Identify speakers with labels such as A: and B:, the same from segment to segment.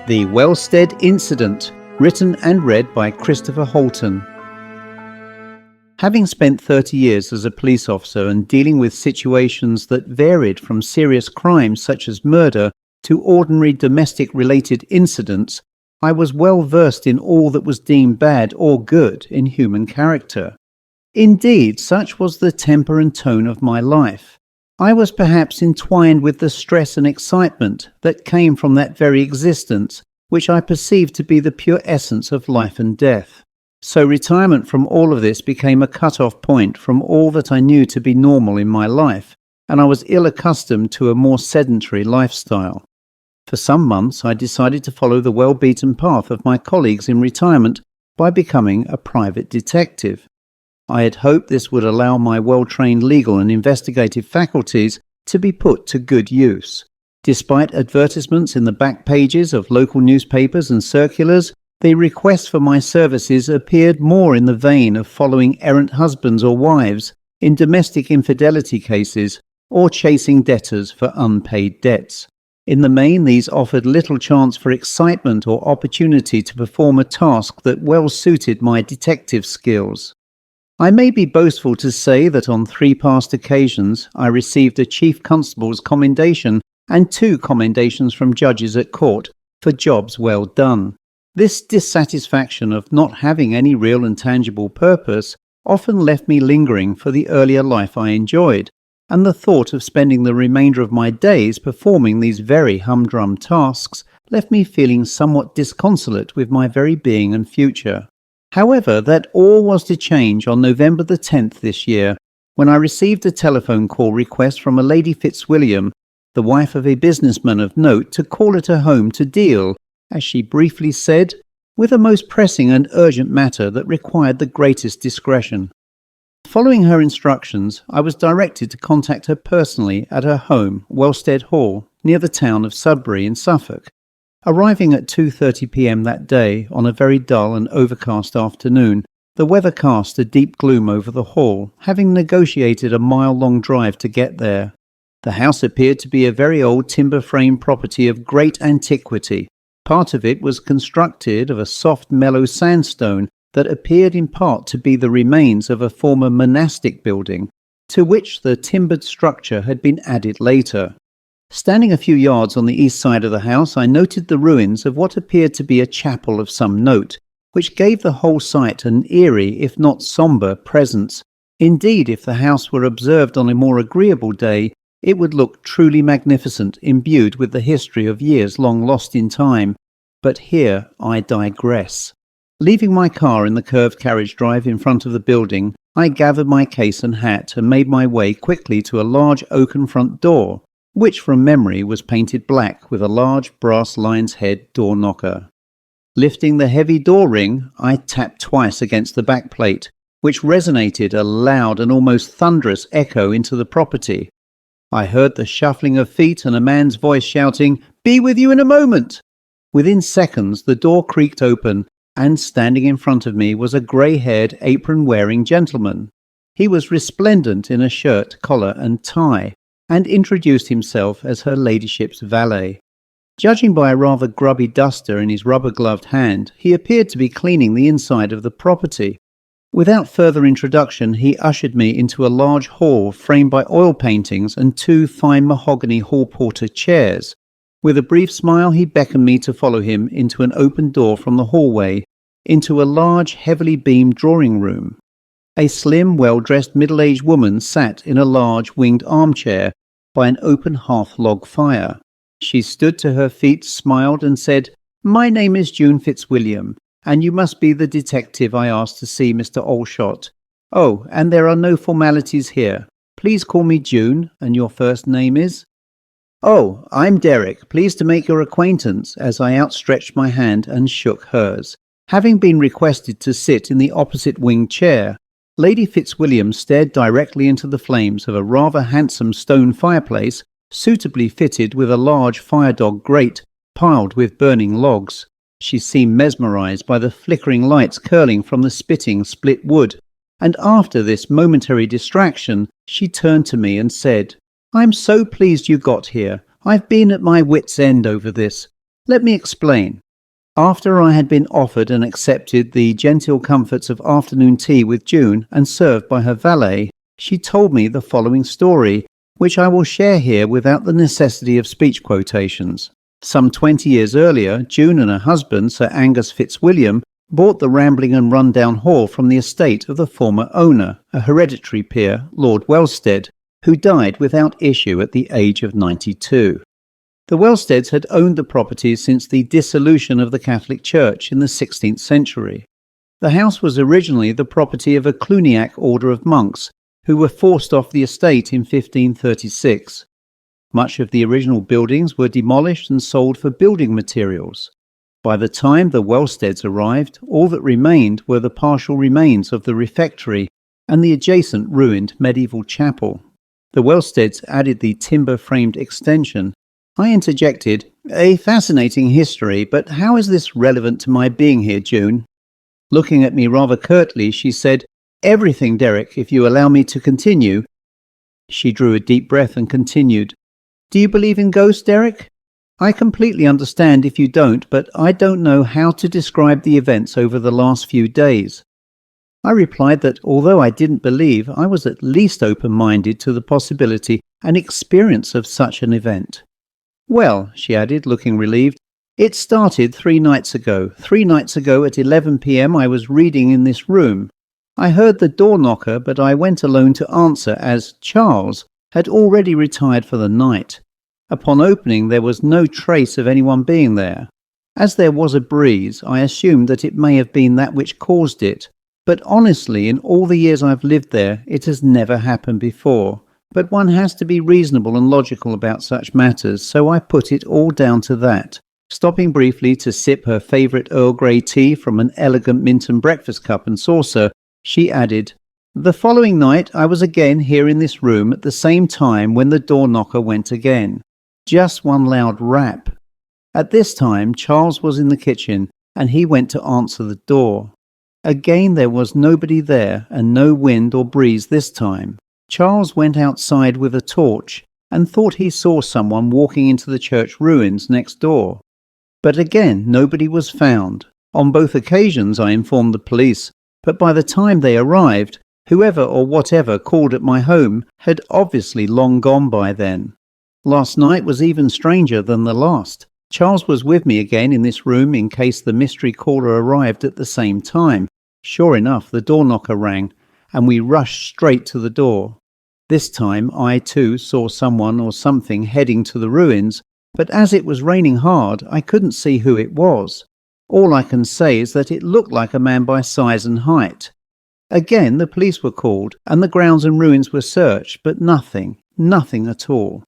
A: The WELLSTEAD Incident, written and read by Christopher Halton. Having spent 30 years as a police officer and dealing with situations that varied from serious crimes such as murder to ordinary domestic-related incidents, I was well versed in all that was deemed bad or good in human character. Indeed, such was the temper and tone of my life. I was perhaps entwined with the stress and excitement that came from that very existence, which I perceived to be the pure essence of life and death. So retirement from all of this became a cut-off point from all that I knew to be normal in my life, and I was ill-accustomed to a more sedentary lifestyle. For some months I decided to follow the well-beaten path of my colleagues in retirement by becoming a private detective. I had hoped this would allow my well-trained legal and investigative faculties to be put to good use. Despite advertisements in the back pages of local newspapers and circulars, the requests for my services appeared more in the vein of following errant husbands or wives in domestic infidelity cases or chasing debtors for unpaid debts. In the main, these offered little chance for excitement or opportunity to perform a task that well suited my detective skills. I may be boastful to say that on 3 past occasions I received a Chief Constable's commendation and 2 commendations from judges at court for jobs well done. This dissatisfaction of not having any real and tangible purpose often left me lingering for the earlier life I enjoyed, and the thought of spending the remainder of my days performing these very humdrum tasks left me feeling somewhat disconsolate with my very being and future. However, that all was to change on November the 10th this year, when I received a telephone call request from a Lady Fitzwilliam, the wife of a businessman of note, to call at her home to deal, as she briefly said, with a most pressing and urgent matter that required the greatest discretion. Following her instructions, I was directed to contact her personally at her home, WELLSTEAD Hall, near the town of Sudbury in Suffolk. Arriving at 2:30 p.m. that day, on a very dull and overcast afternoon, the weather cast a deep gloom over the hall, having negotiated a mile-long drive to get there. The house appeared to be a very old timber-frame property of great antiquity. Part of it was constructed of a soft, mellow sandstone that appeared in part to be the remains of a former monastic building, to which the timbered structure had been added later. Standing a few yards on the east side of the house, I noted the ruins of what appeared to be a chapel of some note, which gave the whole site an eerie, if not sombre, presence. Indeed, if the house were observed on a more agreeable day, it would look truly magnificent, imbued with the history of years long lost in time. But here I digress. Leaving my car in the curved carriage drive in front of the building, I gathered my case and hat and made my way quickly to a large oaken front door, which from memory was painted black with a large brass lion's head door knocker. Lifting the heavy door ring, I tapped twice against the back plate, which resonated a loud and almost thunderous echo into the property. I heard the shuffling of feet and a man's voice shouting, "Be with you in a moment!" Within seconds the door creaked open, and standing in front of me was a grey-haired, apron-wearing gentleman. He was resplendent in a shirt, collar and tie, and introduced himself as her ladyship's valet. Judging by a rather grubby duster in his rubber-gloved hand, he appeared to be cleaning the inside of the property. Without further introduction, he ushered me into a large hall framed by oil paintings and 2 fine mahogany hall porter chairs. With a brief smile, he beckoned me to follow him into an open door from the hallway, into a large, heavily beamed drawing room. A slim, well-dressed middle-aged woman sat in a large, winged armchair by an open hearth-log fire. She stood to her feet, smiled, and said, "My name is June Fitzwilliam, and you must be the detective I asked to see Mr. Alshott. Oh, and there are no formalities here. Please call me June, and your first name is?" "Oh, I'm Derek, pleased to make your acquaintance," as I outstretched my hand and shook hers. Having been requested to sit in the opposite wing chair, Lady Fitzwilliam stared directly into the flames of a rather handsome stone fireplace, suitably fitted with a large fire-dog grate piled with burning logs. She seemed mesmerized by the flickering lights curling from the spitting split wood, and after this momentary distraction, she turned to me and said, "I'm so pleased you got here. I've been at my wits' end over this. Let me explain. After I had been offered and accepted the genteel comforts of afternoon tea with June and served by her valet, she told me the following story, which I will share here without the necessity of speech quotations. Some 20 years earlier, June and her husband, Sir Angus Fitzwilliam, bought the rambling and run-down hall from the estate of the former owner, a hereditary peer, Lord WELLSTEAD, who died without issue at the age of 92. The WELLSTEADs had owned the property since the dissolution of the Catholic Church in the 16th century. The house was originally the property of a Cluniac order of monks, who were forced off the estate in 1536. Much of the original buildings were demolished and sold for building materials. By the time the WELLSTEADs arrived, all that remained were the partial remains of the refectory and the adjacent ruined medieval chapel. The WELLSTEADs added the timber-framed extension. I interjected, "A fascinating history, but how is this relevant to my being here, June?" Looking at me rather curtly, she said, "Everything, Derek, if you allow me to continue." She drew a deep breath and continued, "Do you believe in ghosts, Derek? I completely understand if you don't, but I don't know how to describe the events over the last few days." I replied that although I didn't believe, I was at least open-minded to the possibility and experience of such an event. "Well," she added, looking relieved, "it started 3 nights ago. 3 nights ago at 11 p.m. I was reading in this room. I heard the door knocker, but I went alone to answer as Charles had already retired for the night. Upon opening, there was no trace of anyone being there. As there was a breeze, I assumed that it may have been that which caused it. But honestly, in all the years I've lived there, it has never happened before. But one has to be reasonable and logical about such matters, so I put it all down to that." Stopping briefly to sip her favourite Earl Grey tea from an elegant Minton breakfast cup and saucer, she added, "The following night I was again here in this room at the same time when the door knocker went again. Just one loud rap. At this time Charles was in the kitchen, and he went to answer the door. Again there was nobody there, and no wind or breeze this time. Charles went outside with a torch and thought he saw someone walking into the church ruins next door. But again nobody was found. On both occasions I informed the police, but by the time they arrived, whoever or whatever called at my home had obviously long gone by then. Last night was even stranger than the last. Charles was with me again in this room in case the mystery caller arrived at the same time. Sure enough, the door knocker rang, and we rushed straight to the door. This time I too saw someone or something heading to the ruins, but as it was raining hard, I couldn't see who it was. All I can say is that it looked like a man by size and height. Again the police were called, and the grounds and ruins were searched, but nothing at all."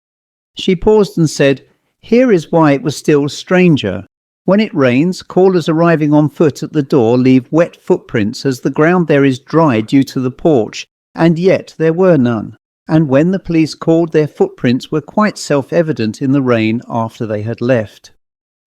A: She paused and said, "Here is why it was still stranger. When it rains, callers arriving on foot at the door leave wet footprints as the ground there is dry due to the porch, and yet there were none. And when the police called, their footprints were quite self-evident in the rain after they had left."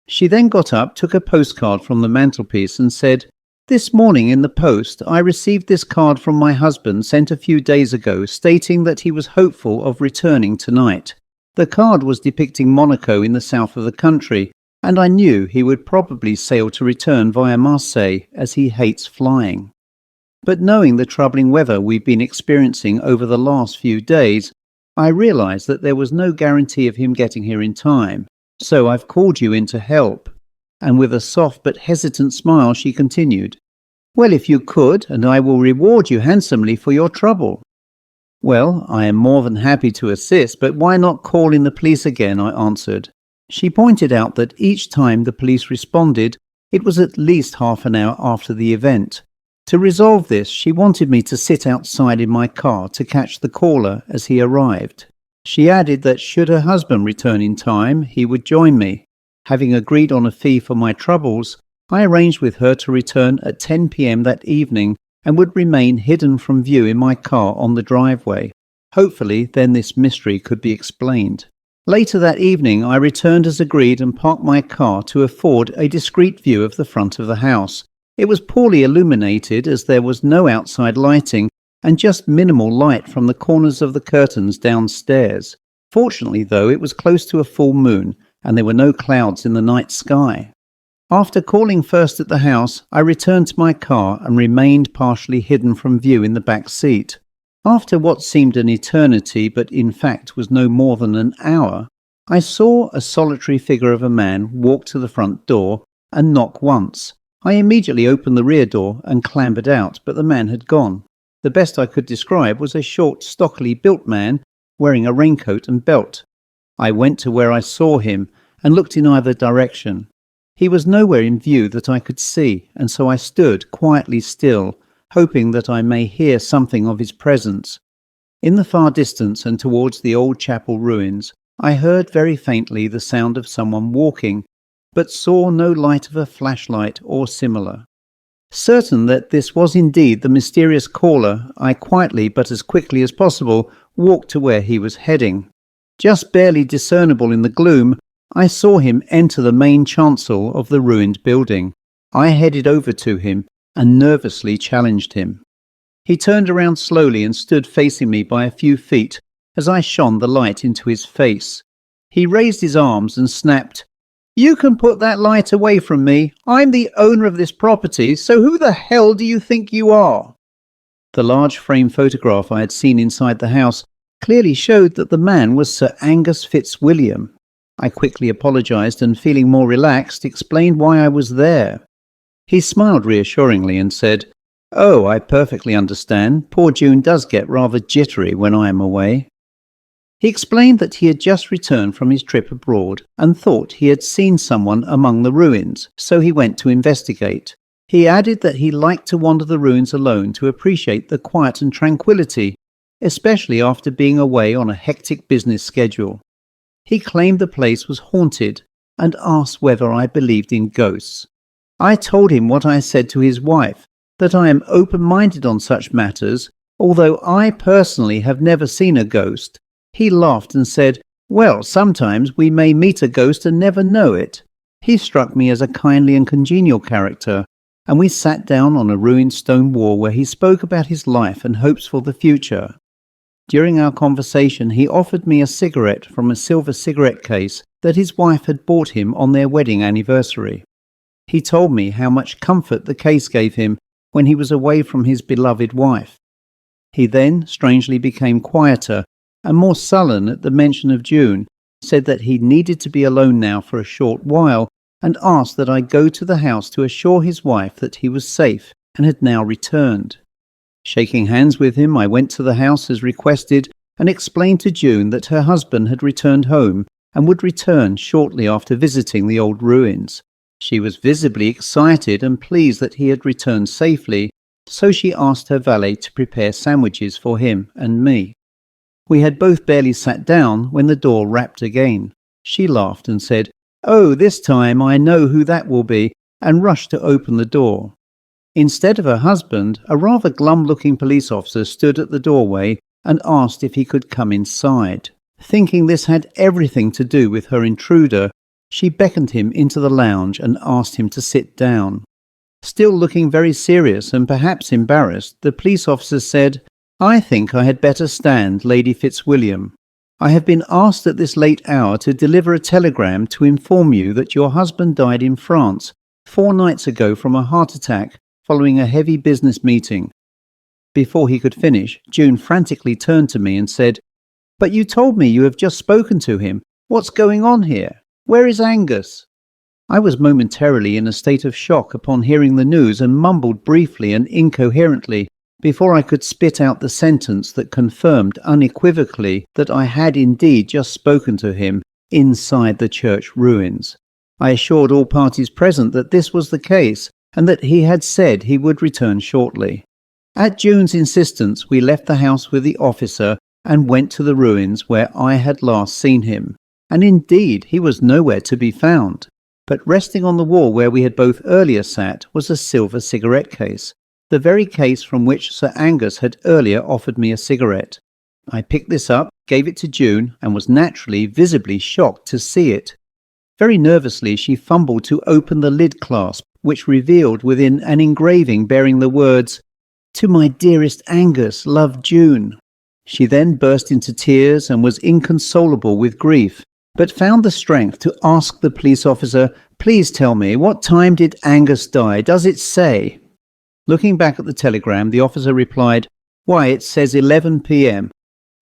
A: She then got up, took a postcard from the mantelpiece and said, "This morning in the post I received this card from my husband sent a few days ago stating that he was hopeful of returning tonight. The card was depicting Monaco in the south of the country, and I knew he would probably sail to return via Marseille as he hates flying. But knowing the troubling weather we've been experiencing over the last few days, I realised that there was no guarantee of him getting here in time, so I've called you in to help." And with a soft but hesitant smile she continued, "Well, if you could, and I will reward you handsomely for your trouble." "Well, I am more than happy to assist, but why not call in the police again?" I answered. She pointed out that each time the police responded, it was at least half an hour after the event. To resolve this, she wanted me to sit outside in my car to catch the caller as he arrived. She added that should her husband return in time, he would join me. Having agreed on a fee for my troubles, I arranged with her to return at 10 p.m. that evening and would remain hidden from view in my car on the driveway. Hopefully, then this mystery could be explained. Later that evening, I returned as agreed and parked my car to afford a discreet view of the front of the house. It was poorly illuminated as there was no outside lighting and just minimal light from the corners of the curtains downstairs. Fortunately, though, it was close to a full moon, and there were no clouds in the night sky. After calling first at the house, I returned to my car and remained partially hidden from view in the back seat. After what seemed an eternity, but in fact was no more than an hour, I saw a solitary figure of a man walk to the front door and knock once. I immediately opened the rear door and clambered out, but the man had gone. The best I could describe was a short, stockily built man wearing a raincoat and belt. I went to where I saw him and looked in either direction. He was nowhere in view that I could see, and so I stood quietly still, hoping that I may hear something of his presence. In the far distance and towards the old chapel ruins, I heard very faintly the sound of someone walking, but saw no light of a flashlight or similar. Certain that this was indeed the mysterious caller, I quietly but as quickly as possible walked to where he was heading. Just barely discernible in the gloom, I saw him enter the main chancel of the ruined building. I headed over to him and nervously challenged him. He turned around slowly and stood facing me by a few feet as I shone the light into his face. He raised his arms and snapped, "You can put that light away from me. I'm the owner of this property, so who the hell do you think you are?" The large frame photograph I had seen inside the house clearly showed that the man was Sir Angus Fitzwilliam. I quickly apologized and, feeling more relaxed, explained why I was there. He smiled reassuringly and said, "Oh, I perfectly understand. Poor June does get rather jittery when I am away." He explained that he had just returned from his trip abroad and thought he had seen someone among the ruins, so he went to investigate. He added that he liked to wander the ruins alone to appreciate the quiet and tranquility, especially after being away on a hectic business schedule. He claimed the place was haunted and asked whether I believed in ghosts. I told him what I said to his wife, that I am open-minded on such matters, although I personally have never seen a ghost. He laughed and said, "Well, sometimes we may meet a ghost and never know it." He struck me as a kindly and congenial character, and we sat down on a ruined stone wall where he spoke about his life and hopes for the future. During our conversation, he offered me a cigarette from a silver cigarette case that his wife had bought him on their wedding anniversary. He told me how much comfort the case gave him when he was away from his beloved wife. He then strangely became quieter and more sullen at the mention of June, said that he needed to be alone now for a short while, and asked that I go to the house to assure his wife that he was safe and had now returned. Shaking hands with him, I went to the house as requested and explained to June that her husband had returned home and would return shortly after visiting the old ruins. She was visibly excited and pleased that he had returned safely, so she asked her valet to prepare sandwiches for him and me. We had both barely sat down when the door rapped again. She laughed and said, "Oh, this time I know who that will be," and rushed to open the door. Instead of her husband, a rather glum-looking police officer stood at the doorway and asked if he could come inside. Thinking this had everything to do with her intruder, she beckoned him into the lounge and asked him to sit down. Still looking very serious and perhaps embarrassed, the police officer said, "I think I had better stand, Lady Fitzwilliam. I have been asked at this late hour to deliver a telegram to inform you that your husband died in France 4 nights ago from a heart attack following a heavy business meeting." Before he could finish, June frantically turned to me and said, "But you told me you have just spoken to him. What's going on here? Where is Angus?" I was momentarily in a state of shock upon hearing the news and mumbled briefly and incoherently before I could spit out the sentence that confirmed unequivocally that I had indeed just spoken to him inside the church ruins. I assured all parties present that this was the case and that he had said he would return shortly. At June's insistence, we left the house with the officer and went to the ruins where I had last seen him. And indeed, he was nowhere to be found. But resting on the wall where we had both earlier sat was a silver cigarette case, the very case from which Sir Angus had earlier offered me a cigarette. I picked this up, gave it to June, and was naturally visibly shocked to see it. Very nervously, she fumbled to open the lid clasp, which revealed within an engraving bearing the words, "To my dearest Angus, love June." She then burst into tears and was inconsolable with grief, but found the strength to ask the police officer, "Please tell me, what time did Angus die? Does it say?" Looking back at the telegram, the officer replied, "Why, it says 11 p.m.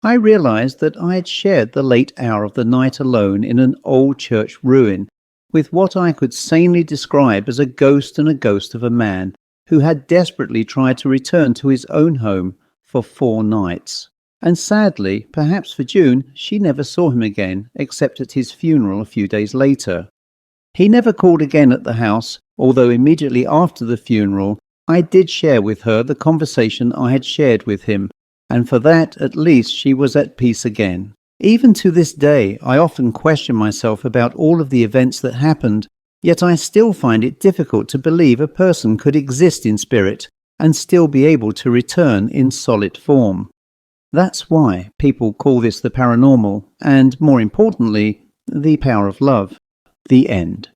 A: I realized that I had shared the late hour of the night alone in an old church ruin, with what I could sanely describe as a ghost and a ghost of a man who had desperately tried to return to his own home for 4 nights. And sadly, perhaps for June, she never saw him again, except at his funeral a few days later. He never called again at the house, although immediately after the funeral, I did share with her the conversation I had shared with him, and for that, at least, she was at peace again. Even to this day, I often question myself about all of the events that happened, yet I still find it difficult to believe a person could exist in spirit and still be able to return in solid form. That's why people call this the paranormal, and more importantly, the power of love. The end.